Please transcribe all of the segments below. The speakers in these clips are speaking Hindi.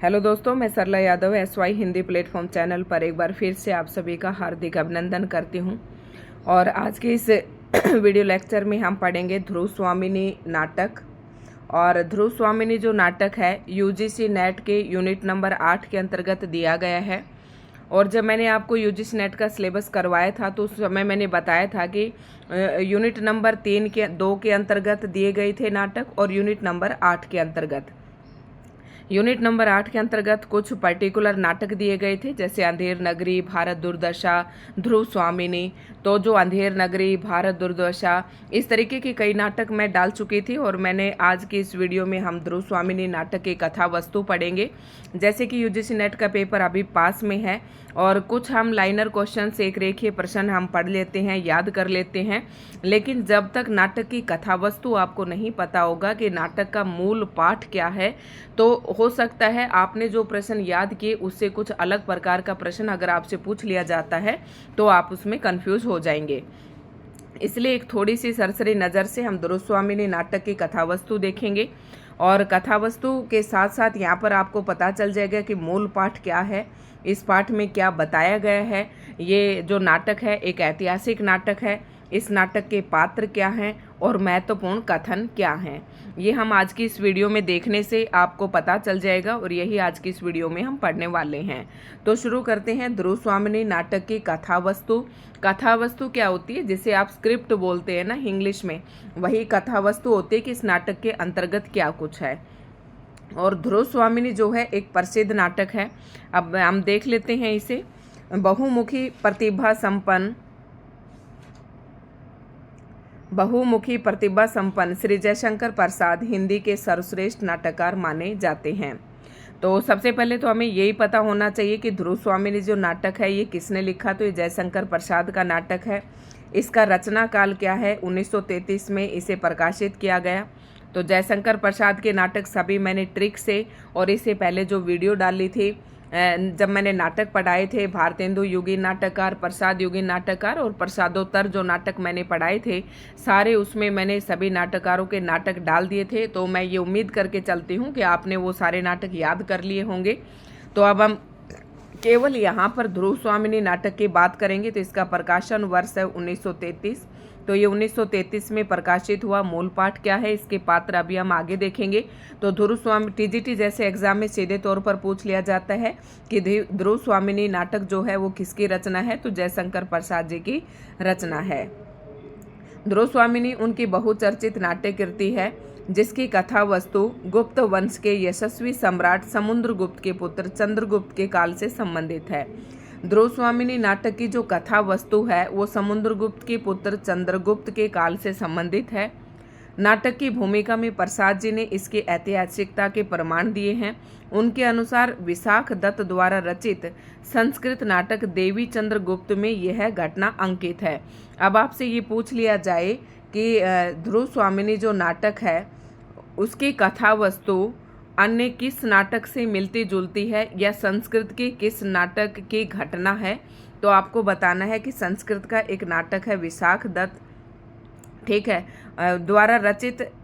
हेलो दोस्तों, मैं Sarla Yadav SY Hindi platform channel पर एक बार फिर से आप सभी का हार्दिक अभिनंदन करती हूं। और आज के इस वीडियो लेक्चर में हम पढ़ेंगे ध्रुव स्वामिनी नाटक। और ध्रुव स्वामिनी जो नाटक है UGC नेट के यूनिट नंबर 8 के अंतर्गत दिया गया है। और जब मैंने आपको UGC नेट का सिलेबस करवाया था तो उस समय मैंने बताया था कि यूनिट नंबर 2 के अंतर्गत दिए गए थे नाटक, और यूनिट नंबर 8 के अंतर्गत। यूनिट नंबर 8 के अंतर्गत कुछ पर्टिकुलर नाटक दिए गए थे, जैसे अंधेर नगरी, भारत दुर्दशा, ध्रुव स्वामिनी। तो जो अंधेर नगरी, भारत दुर्दशा, इस तरीके के कई नाटक मैं डाल चुकी थी। और मैंने आज की इस वीडियो में हम ध्रुव स्वामिनी नाटक की कथा वस्तु पढ़ेंगे। जैसे कि UGC नेट का पेपर अभी पास में है और कुछ हम लाइनर क्वेश्चन, एक रेखीय प्रश्न हम पढ़ लेते हैं, याद कर लेते हैं। लेकिन जब तक नाटक की कथा वस्तु आपको नहीं पता होगा कि नाटक का मूल पाठ क्या है, तो हो सकता है आपने जो प्रश्न याद किए उससे कुछ अलग प्रकार का प्रश्न अगर आपसे पूछ लिया जाता है तो आप उसमें कंफ्यूज हो जाएंगे। इसलिए एक थोड़ी सी सरसरी नज़र से हम ध्रुव स्वामिनी नाटक की कथा वस्तु देखेंगे। और कथा वस्तु के साथ साथ यहाँ पर आपको पता चल जाएगा कि मूल पाठ क्या है, इस पाठ में क्या बताया गया है। ये जो नाटक है एक ऐतिहासिक नाटक है, इस नाटक के पात्र क्या हैं और महत्वपूर्ण कथन क्या हैं, ये हम आज की इस वीडियो में देखने से आपको पता चल जाएगा। और यही आज की इस वीडियो में हम पढ़ने वाले हैं। तो शुरू करते हैं ध्रुव स्वामिनी नाटक की कथा वस्तु। कथा वस्तु क्या होती है, जिसे आप स्क्रिप्ट बोलते हैं ना इंग्लिश में, वही कथा वस्तु होती है कि इस नाटक के अंतर्गत क्या कुछ है। और ध्रुव स्वामिनी जो है एक प्रसिद्ध नाटक है। अब हम देख लेते हैं इसे। बहुमुखी प्रतिभा संपन्न श्री जयशंकर प्रसाद हिंदी के सर्वश्रेष्ठ नाटककार माने जाते हैं। तो सबसे पहले तो हमें यही पता होना चाहिए कि ध्रुव स्वामिनी जो नाटक है ये किसने लिखा। तो ये जयशंकर प्रसाद का नाटक है। इसका रचना काल क्या है, 1933 में इसे प्रकाशित किया गया। तो जयशंकर प्रसाद के नाटक सभी मैंने ट्रिक से और इससे पहले जो वीडियो डाली थी, जब मैंने नाटक पढ़ाए थे, भारतेंदु युगीन नाटककार, प्रसाद युगीन नाटककार और प्रसादोत्तर जो नाटक मैंने पढ़ाए थे, सारे उसमें मैंने सभी नाटककारों के नाटक डाल दिए थे। तो मैं ये उम्मीद करके चलती हूँ कि आपने वो सारे नाटक याद कर लिए होंगे। तो अब हम केवल यहाँ पर ध्रुव स्वामिनी नाटक की बात करेंगे। तो इसका प्रकाशन वर्ष है 1933। तो ये 1933 में प्रकाशित हुआ। मूल पाठ क्या है, इसके पात्र अभी हम आगे देखेंगे। तो ध्रुव स्वामी TGT जैसे एग्जाम में सीधे तौर पर पूछ लिया जाता है कि ध्रुव स्वामिनी नाटक जो है वो किसकी रचना है, तो जयशंकर प्रसाद जी की रचना है। ध्रुव स्वामिनी उनकी बहुचर्चित नाट्य कृति है, जिसकी कथा वस्तु गुप्त वंश के यशस्वी सम्राट समुद्रगुप्त के पुत्र चंद्रगुप्त के काल से संबंधित है। ध्रुव स्वामिनी नाटक की जो कथा वस्तु है वो समुद्रगुप्त के पुत्र चंद्रगुप्त के काल से संबंधित है। नाटक की भूमिका में प्रसाद जी ने इसकी ऐतिहासिकता के प्रमाण दिए हैं। उनके अनुसार विशाख दत्त द्वारा रचित संस्कृत नाटक देवी चंद्रगुप्त में यह घटना अंकित है। अब आपसे ये पूछ लिया जाए कि ध्रुव स्वामिनी जो नाटक है उसकी कथा वस्तु अन्य किस नाटक से मिलती जुलती है या संस्कृत के किस नाटक की घटना है, तो आपको बताना है कि संस्कृत का एक नाटक है विशाख दत्त, ठीक है,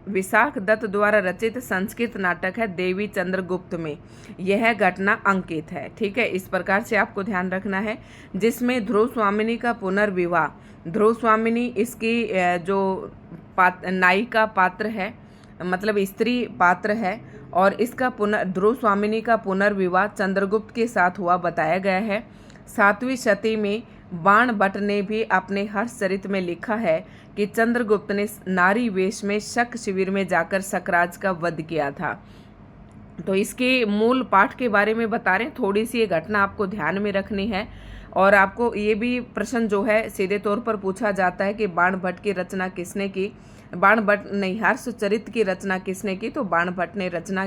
विशाख दत्त द्वारा रचित संस्कृत नाटक है देवी चंद्रगुप्त में यह घटना अंकित है। ठीक है, इस प्रकार से आपको ध्यान रखना है। जिसमें ध्रुव स्वामिनी का पुनर्विवाह, ध्रुव स्वामिनी इसकी जो नायिका पात्र है, मतलब स्त्री पात्र है, और इसका ध्रुव स्वामिनी का पुनर्विवाह चंद्रगुप्त के साथ हुआ बताया गया है। 7वीं शती में बाण भट्ट ने भी अपने हर्षचरित में लिखा है कि चंद्रगुप्त ने नारी वेश में शक शिविर में जाकर सकराज का वध किया था। तो इसके मूल पाठ के बारे में बता रहे हैं, थोड़ी सी ये घटना आपको ध्यान में रखनी है। और आपको ये भी प्रश्न जो है सीधे तौर पर पूछा जाता है कि बाण भट्ट की रचना किसने की, हर्षचरित की रचना किसने की, तो बाण भट्ट ने रचना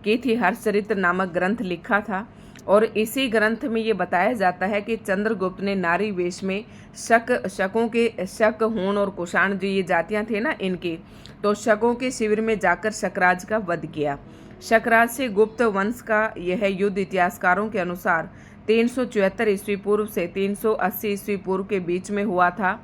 की थी। हर्षचरित नामक ग्रंथ लिखा था और इसी ग्रंथ में ये बताया जाता है कि चंद्रगुप्त ने नारी वेश में शक, हूण और कुषाण जो ये जातियां थे ना इनकी, तो शकों के शिविर में जाकर शकराज का वध किया। शकराज से गुप्त वंश का यह युद्ध इतिहासकारों के अनुसार 374 ईस्वी पूर्व से 380 ईस्वी पूर्व के बीच में हुआ था।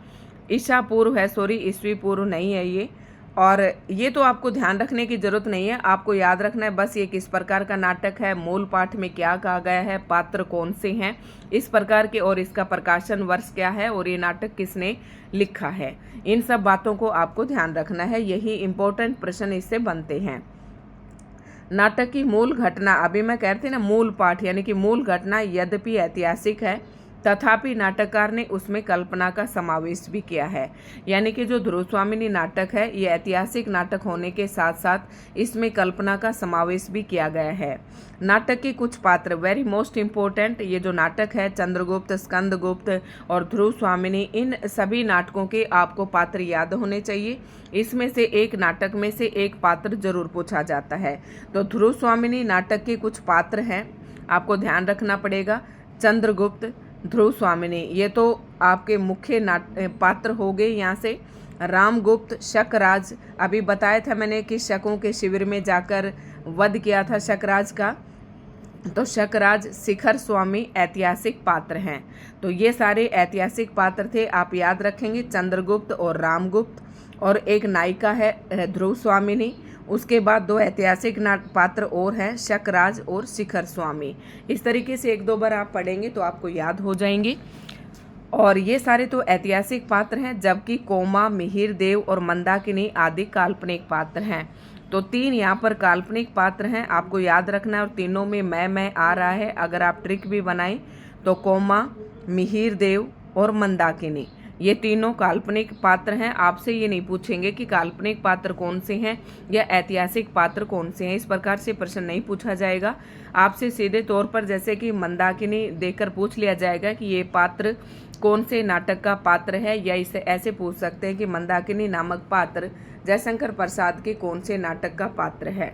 ईसा पूर्व है, ईस्वी पूर्व नहीं है ये। और ये तो आपको ध्यान रखने की जरूरत नहीं है, आपको याद रखना है बस ये किस प्रकार का नाटक है, मूल पाठ में क्या कहा गया है, पात्र कौन से हैं, इस प्रकार के, और इसका प्रकाशन वर्ष क्या है, और ये नाटक किसने लिखा है। इन सब बातों को आपको ध्यान रखना है, यही इंपॉर्टेंट प्रश्न इससे बनते हैं। नाटक की मूल घटना, अभी मैं कह रही थी ना मूल पाठ, यानी कि मूल घटना यद्यपि ऐतिहासिक है तथापि नाटककार ने उसमें कल्पना का समावेश भी किया है। यानी कि जो ध्रुव स्वामिनी नाटक है ये ऐतिहासिक नाटक होने के साथ साथ इसमें कल्पना का समावेश भी किया गया है। नाटक के कुछ पात्र, वेरी मोस्ट इम्पोर्टेंट, ये जो नाटक है चंद्रगुप्त, स्कंदगुप्त और ध्रुव स्वामिनी, इन सभी नाटकों के आपको पात्र याद होने चाहिए। इसमें से एक नाटक में से एक पात्र जरूर पूछा जाता है। तो ध्रुव स्वामिनी नाटक के कुछ पात्र हैं, आपको ध्यान रखना पड़ेगा। चंद्रगुप्त, ध्रुव स्वामिनी, ये तो आपके मुख्य पात्र हो गए। यहाँ से रामगुप्त, शकराज, अभी बताया था मैंने कि शकों के शिविर में जाकर वध किया था शकराज का, तो शकराज, शिखर स्वामी ऐतिहासिक पात्र हैं। तो ये सारे ऐतिहासिक पात्र थे, आप याद रखेंगे, चंद्रगुप्त और रामगुप्त, और एक नायिका है ध्रुव स्वामिनी। उसके बाद दो ऐतिहासिक पात्र और हैं, शकराज और शिखर स्वामी। इस तरीके से एक दो बार आप पढ़ेंगे तो आपको याद हो जाएंगे। और ये सारे तो ऐतिहासिक पात्र हैं, जबकि कोमा, मिहिर देव और मंदाकिनी आदि काल्पनिक पात्र हैं। तो तीन यहाँ पर काल्पनिक पात्र हैं, आपको याद रखना है, और तीनों में मैं आ रहा है। अगर आप ट्रिक भी बनाएं तो कोमा, मिहिर देव और मंदाकिनी, ये तीनों काल्पनिक पात्र हैं। आपसे ये नहीं पूछेंगे कि काल्पनिक पात्र कौन से हैं या ऐतिहासिक पात्र कौन से हैं, इस प्रकार से प्रश्न नहीं पूछा जाएगा। आपसे सीधे तौर पर जैसे कि मंदाकिनी देकर पूछ लिया जाएगा कि ये पात्र कौन से नाटक का पात्र है, या इसे ऐसे पूछ सकते हैं कि मंदाकिनी नामक पात्र जयशंकर प्रसाद के कौन से नाटक का पात्र है।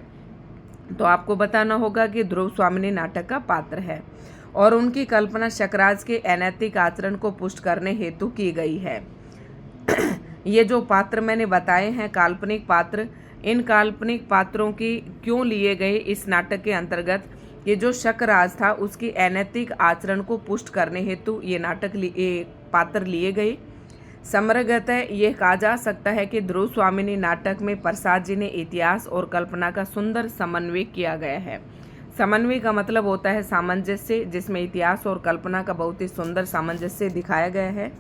तो आपको बताना होगा कि ध्रुव स्वामिनी नाटक का पात्र है, और उनकी कल्पना शकराज के अनैतिक आचरण को पुष्ट करने हेतु की गई है। ये जो पात्र मैंने बताए हैं काल्पनिक पात्र, इन काल्पनिक पात्रों की क्यों लिए गए इस नाटक के अंतर्गत, ये जो शकराज था उसकी अनैतिक आचरण को पुष्ट करने हेतु ये पात्र लिए गए। समग्रतः ये कहा जा सकता है कि ध्रुव स्वामिनी नाटक में प्रसाद जी ने इतिहास और कल्पना का सुंदर समन्वय किया गया है। समन्वय का मतलब होता है सामंजस्य, जिसमें इतिहास और कल्पना का बहुत ही सुंदर सामंजस्य दिखाया गया है।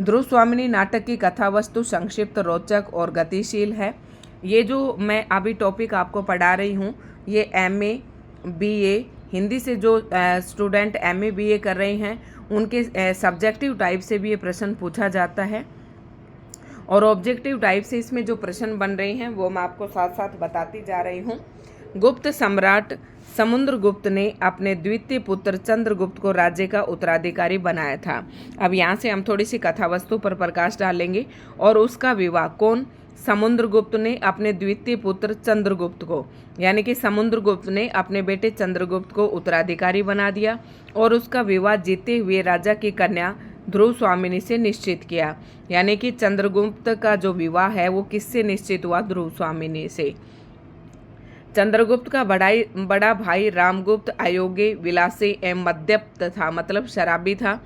ध्रुव स्वामिनी नाटक की कथा वस्तु संक्षिप्त, रोचक और गतिशील है। ये जो मैं अभी टॉपिक आपको पढ़ा रही हूँ, ये MA BA हिंदी से जो स्टूडेंट MA BA कर रहे हैं उनके सब्जेक्टिव टाइप से भी ये प्रश्न पूछा जाता है, और ऑब्जेक्टिव टाइप से इसमें जो प्रश्न बन रहे हैं वो मैं आपको साथ साथ बताती जा रही हूँ। गुप्त सम्राट समुद्रगुप्त ने अपने द्वितीय पुत्र चंद्रगुप्त को राज्य का उत्तराधिकारी बनाया था। अब यहाँ से हम थोड़ी सी कथा वस्तु पर प्रकाश डालेंगे। और उसका विवाह कौन, समुद्रगुप्त ने अपने द्वितीय पुत्र चंद्रगुप्त को, यानी कि समुद्रगुप्त ने अपने बेटे चंद्रगुप्त को उत्तराधिकारी बना दिया, और उसका विवाह जीते हुए राजा की कन्या ध्रुव स्वामिनी से निश्चित किया। यानी कि चंद्रगुप्त का जो विवाह है वो किससे निश्चित हुआ, ध्रुव स्वामिनी से। चंद्रगुप्त का बड़ा भाई रामगुप्त अयोग्य, विलासी एवं मद्यप था, मतलब शराबी था।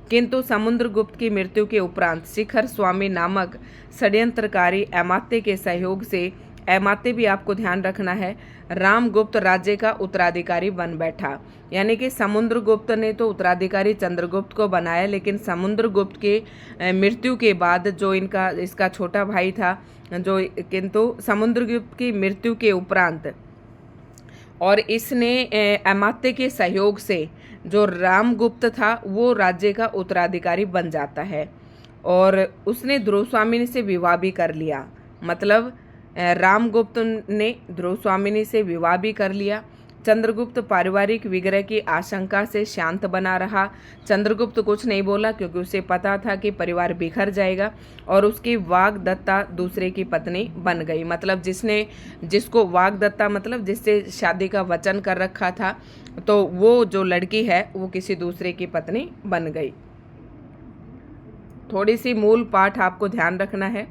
किंतु समुद्रगुप्त की मृत्यु के उपरांत शिखर स्वामी नामक षड्यंत्रकारी अमात्य के सहयोग से, अमात्य भी आपको ध्यान रखना है, रामगुप्त राज्य का उत्तराधिकारी बन बैठा। यानी कि समुद्रगुप्त ने तो उत्तराधिकारी चंद्रगुप्त को बनाया, लेकिन समुद्रगुप्त के मृत्यु के बाद जो इसका छोटा भाई था, किंतु समुद्रगुप्त की मृत्यु के उपरांत और इसने अमात्य के सहयोग से जो रामगुप्त था वो राज्य का उत्तराधिकारी बन जाता है, और उसने ध्रुव स्वामिनी से विवाह भी कर लिया। मतलब रामगुप्त ने ध्रुव स्वामिनी से विवाह भी कर लिया। चंद्रगुप्त पारिवारिक विग्रह की आशंका से शांत बना रहा। चंद्रगुप्त कुछ नहीं बोला क्योंकि उसे पता था कि परिवार बिखर जाएगा, और उसकी वाग्दत्ता दूसरे की पत्नी बन गई। मतलब जिसको वाग्दत्ता मतलब जिससे शादी का वचन कर रखा था, तो वो जो लड़की है वो किसी दूसरे की पत्नी बन गई। थोड़ी सी मूल पाठ आपको ध्यान रखना है।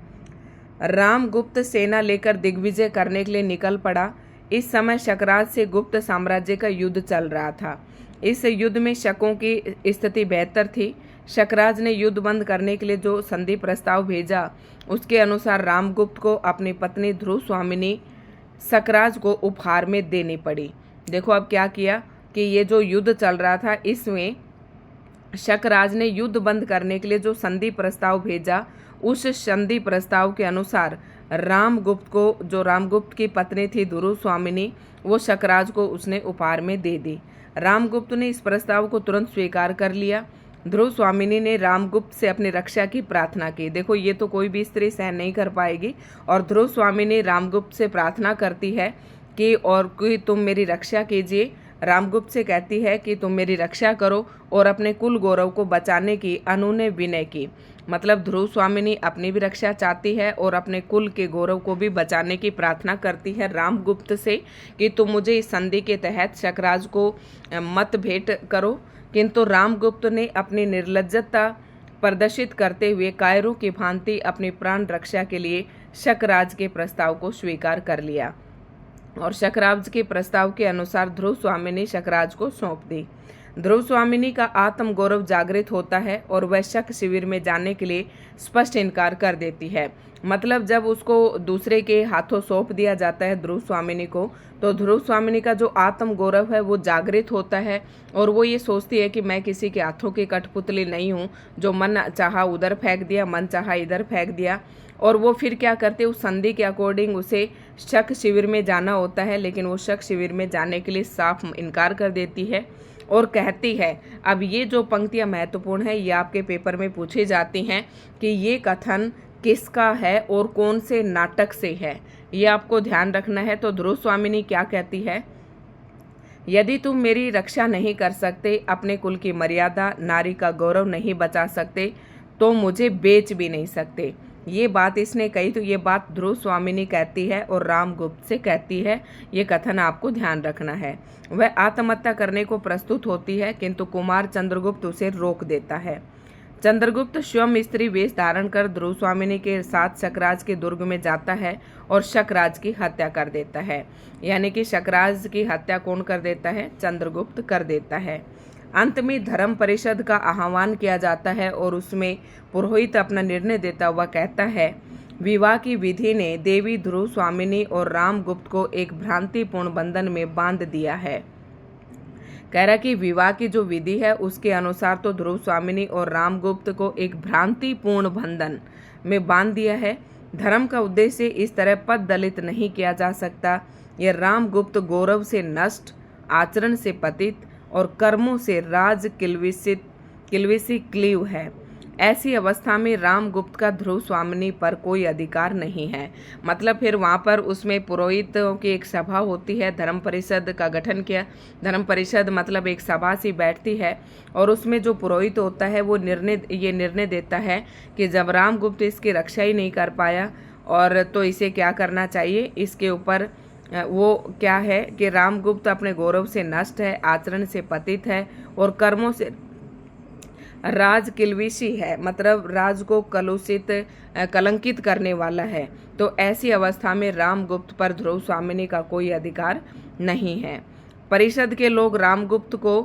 रामगुप्त सेना लेकर दिग्विजय करने के लिए निकल पड़ा। इस समय शकराज से गुप्त साम्राज्य का युद्ध चल रहा था। इस युद्ध में शकों की स्थिति बेहतर थी। शकराज ने युद्ध बंद करने के लिए जो संधि प्रस्ताव भेजा उसके अनुसार रामगुप्त को अपनी पत्नी ध्रुव स्वामिनी शकराज को उपहार में देनी पड़ी। देखो अब क्या किया कि ये जो युद्ध चल रहा था इसमें शकराज ने युद्ध बंद करने के लिए जो संधि प्रस्ताव भेजा उस संधि प्रस्ताव के अनुसार रामगुप्त की पत्नी थी ध्रुव स्वामिनी, वो शकराज को उसने उपहार में दे दी। रामगुप्त ने इस प्रस्ताव को तुरंत स्वीकार कर लिया। ध्रुव स्वामिनी ने रामगुप्त से अपनी रक्षा की प्रार्थना की। देखो ये तो कोई भी स्त्री सहन नहीं कर पाएगी, और ध्रुव स्वामिनी रामगुप्त से प्रार्थना करती है कि तुम मेरी रक्षा कीजिए। रामगुप्त से कहती है कि तुम मेरी रक्षा करो और अपने कुल गौरव को बचाने की अनुनय विनय की। मतलब ध्रुव स्वामिनी अपनी भी रक्षा चाहती है और अपने कुल के गौरव को भी बचाने की प्रार्थना करती है रामगुप्त से कि तुम मुझे इस संधि के तहत शकराज को मत भेंट करो। किंतु रामगुप्त ने अपनी निर्लज्जता प्रदर्शित करते हुए कायरों की भांति अपनी प्राण रक्षा के लिए शकराज के प्रस्ताव को स्वीकार कर लिया और शकराज के प्रस्ताव के अनुसार ध्रुव स्वामिनी शकराज को सौंप दी। ध्रुव स्वामिनी का आत्म गौरव जागृत होता है और वह शक शिविर में जाने के लिए स्पष्ट इनकार कर देती है। मतलब जब उसको दूसरे के हाथों सौंप दिया जाता है ध्रुव स्वामिनी को, तो ध्रुव स्वामिनी का जो आत्म गौरव है वो जागृत होता है और वो ये सोचती है कि मैं किसी के हाथों की कठपुतली नहीं हूँ जो मन चाहा उधर फेंक दिया, मन चाहा इधर फेंक दिया। और वो फिर क्या करते, उस संधि के अकॉर्डिंग उसे शक शिविर में जाना होता है, लेकिन वो शक शिविर में जाने के लिए साफ इनकार कर देती है और कहती है, अब ये जो पंक्तियां महत्वपूर्ण है ये आपके पेपर में पूछी जाती हैं कि ये कथन किसका है और कौन से नाटक से है, ये आपको ध्यान रखना है। तो ध्रुव स्वामिनी क्या कहती है, यदि तुम मेरी रक्षा नहीं कर सकते, अपने कुल की मर्यादा, नारी का गौरव नहीं बचा सकते, तो मुझे बेच भी नहीं सकते। ये बात इसने कही, तो ये बात ध्रुव स्वामिनी कहती है और रामगुप्त से कहती है। ये कथन आपको ध्यान रखना है। वह आत्महत्या करने को प्रस्तुत होती है, किंतु कुमार चंद्रगुप्त उसे रोक देता है। चंद्रगुप्त स्वयं स्त्री वेश धारण कर ध्रुव स्वामिनी के साथ शकराज के दुर्ग में जाता है और शकराज की हत्या कर देता है। यानी कि शकराज की हत्या कौन कर देता है, चंद्रगुप्त कर देता है। अंत में धर्म परिषद का आह्वान किया जाता है और उसमें पुरोहित अपना निर्णय देता हुआ कहता है, विवाह की विधि ने देवी ध्रुव स्वामिनी और रामगुप्त को एक भ्रांतिपूर्ण बंधन में बांध दिया है। कह रहा कि विवाह की जो विधि है उसके अनुसार तो ध्रुव स्वामिनी और रामगुप्त को एक भ्रांतिपूर्ण बंधन में बांध दिया है। धर्म का उद्देश्य इस तरह पद दलित नहीं किया जा सकता। यह रामगुप्त गौरव से नष्ट, आचरण से पतित और कर्मों से राज किलविसी क्लीव है। ऐसी अवस्था में रामगुप्त का ध्रुव स्वामिनी पर कोई अधिकार नहीं है। मतलब फिर वहाँ पर उसमें पुरोहितों की एक सभा होती है, धर्म परिषद का गठन किया। धर्म परिषद मतलब एक सभा सी बैठती है और उसमें जो पुरोहित होता है वो निर्णय देता है कि जब रामगुप्त इसकी रक्षा ही नहीं कर पाया और तो इसे क्या करना चाहिए। इसके ऊपर वो क्या है कि रामगुप्त अपने गौरव से नष्ट है, आचरण से पतित है और कर्मों से राज किलविशी है, मतलब राज को कलंकित करने वाला है। तो ऐसी अवस्था में रामगुप्त पर ध्रुव स्वामिनी का कोई अधिकार नहीं है। परिषद के लोग रामगुप्त को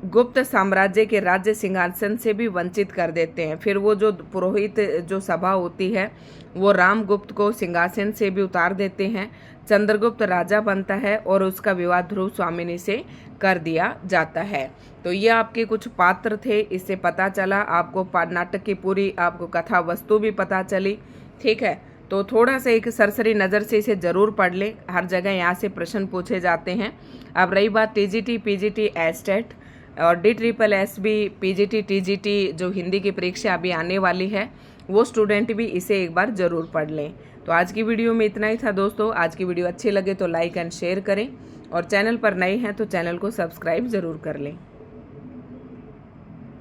गुप्त साम्राज्य के राज्य सिंहासन से भी वंचित कर देते हैं। फिर वो जो पुरोहित जो सभा होती है वो रामगुप्त को सिंहासन से भी उतार देते हैं। चंद्रगुप्त राजा बनता है और उसका विवाह ध्रुव स्वामिनी से कर दिया जाता है। तो ये आपके कुछ पात्र थे, इससे पता चला आपको नाटक की पूरी आपको कथा वस्तु भी पता चली। ठीक है, तो थोड़ा सा एक सरसरी नज़र से इसे ज़रूर पढ़ लें, हर जगह यहाँ से प्रश्न पूछे जाते हैं। अब रही बात टीजीटी, पीजीटी, एस्टेट और DSSB, PGT, TGT जो हिंदी की परीक्षा अभी आने वाली है, वो स्टूडेंट भी इसे एक बार ज़रूर पढ़ लें। तो आज की वीडियो में इतना ही था दोस्तों। आज की वीडियो अच्छी लगे तो लाइक एंड शेयर करें और चैनल पर नए हैं तो चैनल को सब्सक्राइब ज़रूर कर लें।